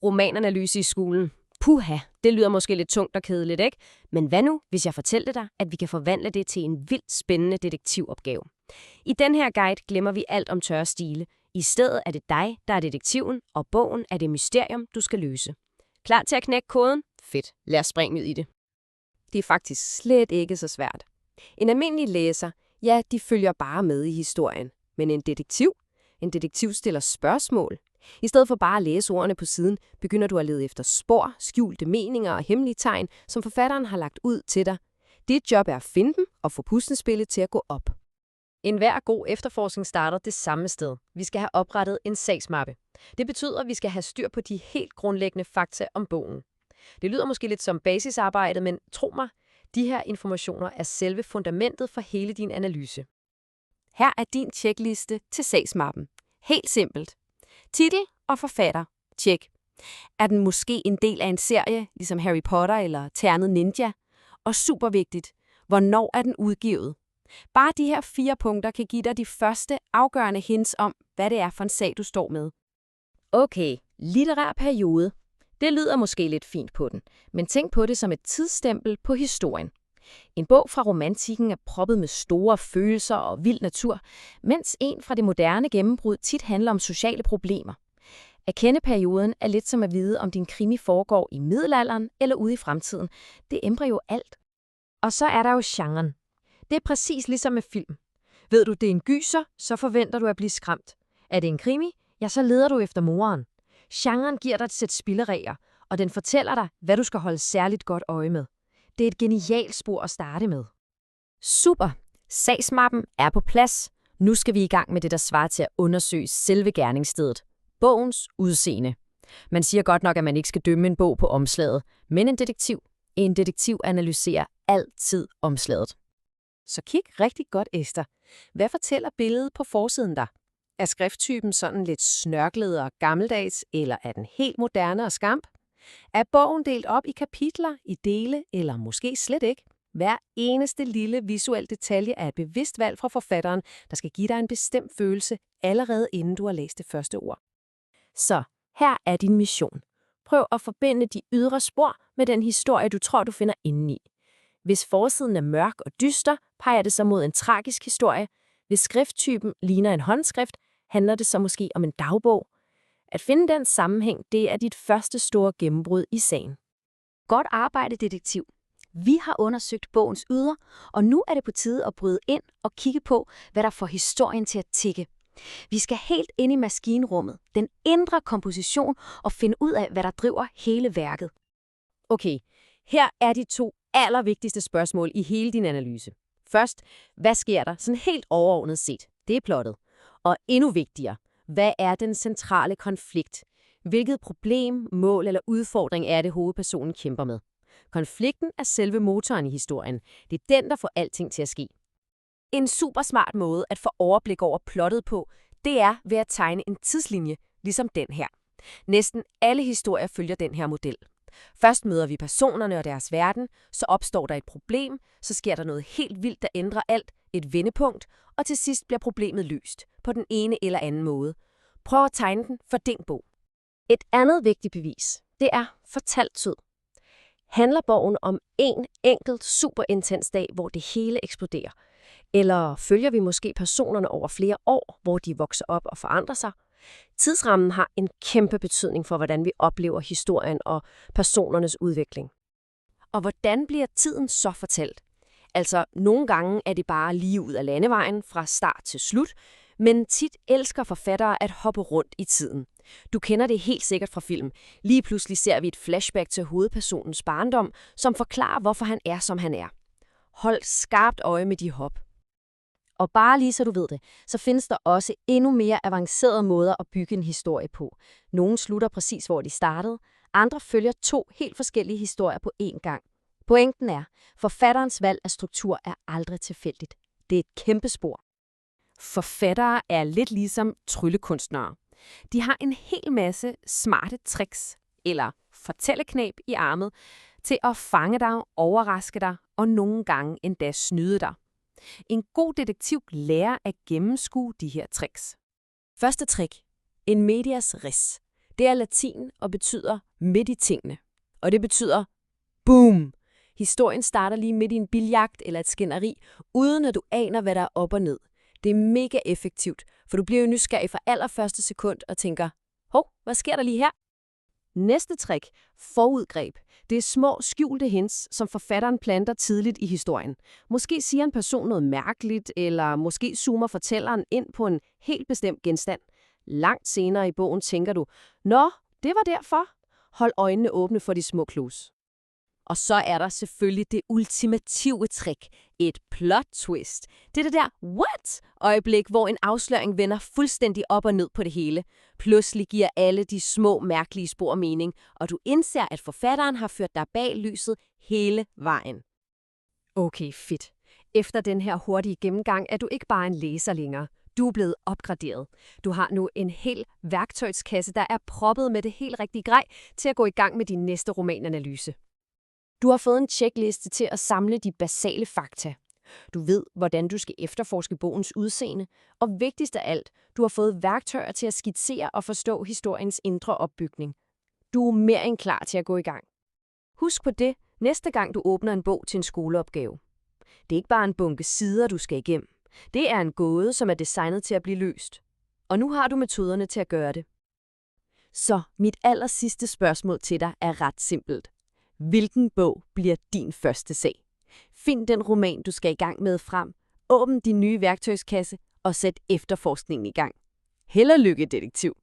Romananalyse i skolen. Puha, det lyder måske lidt tungt og kedeligt, ikke? Men hvad nu, hvis jeg fortæller dig, at vi kan forvandle det til en vildt spændende detektivopgave? I den her guide glemmer vi alt om tørre stile. I stedet er det dig, der er detektiven, og bogen er det mysterium, du skal løse. Klar til at knække koden? Fedt, lad os springe ud i det. Det er faktisk slet ikke så svært. En almindelig læser, ja, de følger bare med i historien. Men en detektiv stiller spørgsmål. I stedet for bare at læse ordene på siden, begynder du at lede efter spor, skjulte meninger og hemmelige tegn, som forfatteren har lagt ud til dig. Dit job er at finde dem og få puslespillet til at gå op. Enhver god efterforskning starter det samme sted. Vi skal have oprettet en sagsmappe. Det betyder, at vi skal have styr på de helt grundlæggende fakta om bogen. Det lyder måske lidt som basisarbejde, men tro mig, de her informationer er selve fundamentet for hele din analyse. Her er din tjekliste til sagsmappen. Helt simpelt. Titel og forfatter. Tjek. Er den måske en del af en serie, ligesom Harry Potter eller Ternet Ninja? Og super vigtigt, hvornår er den udgivet? Bare de her 4 punkter kan give dig de første afgørende hints om, hvad det er for en sag, du står med. Okay, litterær periode. Det lyder måske lidt fint på den, men tænk på det som et tidsstempel på historien. En bog fra romantikken er proppet med store følelser og vild natur, mens en fra det moderne gennembrud tit handler om sociale problemer. At kende perioden er lidt som at vide, om din krimi foregår i middelalderen eller ude i fremtiden. Det ændrer jo alt. Og så er der jo genren. Det er præcis ligesom med film. Ved du, det er en gyser, så forventer du at blive skræmt. Er det en krimi, ja, så leder du efter moren. Genren giver dig et sæt spilleregler, og den fortæller dig, hvad du skal holde særligt godt øje med. Det er et genialt spor at starte med. Super! Sagsmappen er på plads. Nu skal vi i gang med det, der svarer til at undersøge selve gerningsstedet. Bogens udseende. Man siger godt nok, at man ikke skal dømme en bog på omslaget, men en detektiv analyserer altid omslaget. Så kig rigtig godt efter. Hvad fortæller billedet på forsiden dig? Er skrifttypen sådan lidt snørklet og gammeldags, eller er den helt moderne og skamp? Er bogen delt op i kapitler, i dele, eller måske slet ikke? Hver eneste lille visuel detalje er et bevidst valg fra forfatteren, der skal give dig en bestemt følelse, allerede inden du har læst det første ord. Så her er din mission. Prøv at forbinde de ydre spor med den historie, du tror, du finder indeni. Hvis forsiden er mørk og dyster, peger det så mod en tragisk historie. Hvis skrifttypen ligner en håndskrift, handler det så måske om en dagbog. At finde den sammenhæng, det er dit første store gennembrud i sagen. Godt arbejde, detektiv. Vi har undersøgt bogens ydre, og nu er det på tide at bryde ind og kigge på, hvad der får historien til at tikke. Vi skal helt ind i maskinrummet, den indre komposition, og finde ud af, hvad der driver hele værket. Okay, her er de 2 allervigtigste spørgsmål i hele din analyse. Først, hvad sker der sådan helt overordnet set? Det er plottet. Og endnu vigtigere, hvad er den centrale konflikt? Hvilket problem, mål eller udfordring er det, hovedpersonen kæmper med? Konflikten er selve motoren i historien. Det er den, der får alting til at ske. En super smart måde at få overblik over plottet på, det er ved at tegne en tidslinje, ligesom den her. Næsten alle historier følger den her model. Først møder vi personerne og deres verden, så opstår der et problem, så sker der noget helt vildt, der ændrer alt, et vendepunkt, og til sidst bliver problemet løst, på den ene eller anden måde. Prøv at tegne den for din bog. Et andet vigtigt bevis, det er fortalt tid. Handler bogen om en enkelt superintens dag, hvor det hele eksploderer? Eller følger vi måske personerne over flere år, hvor de vokser op og forandrer sig? Tidsrammen har en kæmpe betydning for, hvordan vi oplever historien og personernes udvikling. Og hvordan bliver tiden så fortalt? Altså, nogle gange er det bare lige ud af landevejen fra start til slut, men tit elsker forfattere at hoppe rundt i tiden. Du kender det helt sikkert fra film. Lige pludselig ser vi et flashback til hovedpersonens barndom, som forklarer, hvorfor han er, som han er. Hold skarpt øje med de hop. Og bare lige så du ved det, så findes der også endnu mere avancerede måder at bygge en historie på. Nogle slutter præcis, hvor de startede. Andre følger 2 helt forskellige historier på én gang. Pointen er, forfatterens valg af struktur er aldrig tilfældigt. Det er et kæmpe spor. Forfattere er lidt ligesom tryllekunstnere. De har en hel masse smarte tricks eller fortællekneb i armet til at fange dig, overraske dig og nogle gange endda snyde dig. En god detektiv lærer at gennemskue de her tricks. Første trick. En medias res. Det er latin og betyder midt i tingene. Og det betyder boom! Historien starter lige midt i en biljagt eller et skænderi, uden at du aner, hvad der er op og ned. Det er mega effektivt, for du bliver jo nysgerrig fra allerførste sekund og tænker, hov, hvad sker der lige her? Næste trick, forudgreb. Det er små, skjulte hints, som forfatteren planter tidligt i historien. Måske siger en person noget mærkeligt, eller måske zoomer fortælleren ind på en helt bestemt genstand. Langt senere i bogen tænker du, nå, det var derfor. Hold øjnene åbne for de små clues. Og så er der selvfølgelig det ultimative trick. Et plot twist. Det er det der what-øjeblik, hvor en afsløring vender fuldstændig op og ned på det hele. Pludselig giver alle de små, mærkelige spor mening, og du indser, at forfatteren har ført dig bag lyset hele vejen. Okay, fedt. Efter den her hurtige gennemgang er du ikke bare en læser længere. Du er blevet opgraderet. Du har nu en hel værktøjskasse, der er proppet med det helt rigtige grej til at gå i gang med din næste romananalyse. Du har fået en checkliste til at samle de basale fakta. Du ved, hvordan du skal efterforske bogens udseende, og vigtigst af alt, du har fået værktøjer til at skitsere og forstå historiens indre opbygning. Du er mere end klar til at gå i gang. Husk på det, næste gang du åbner en bog til en skoleopgave. Det er ikke bare en bunke sider, du skal igennem. Det er en gåde, som er designet til at blive løst. Og nu har du metoderne til at gøre det. Så mit allersidste spørgsmål til dig er ret simpelt. Hvilken bog bliver din første sag? Find den roman, du skal i gang med frem. Åbn din nye værktøjskasse og sæt efterforskningen i gang. Held og lykke, detektiv!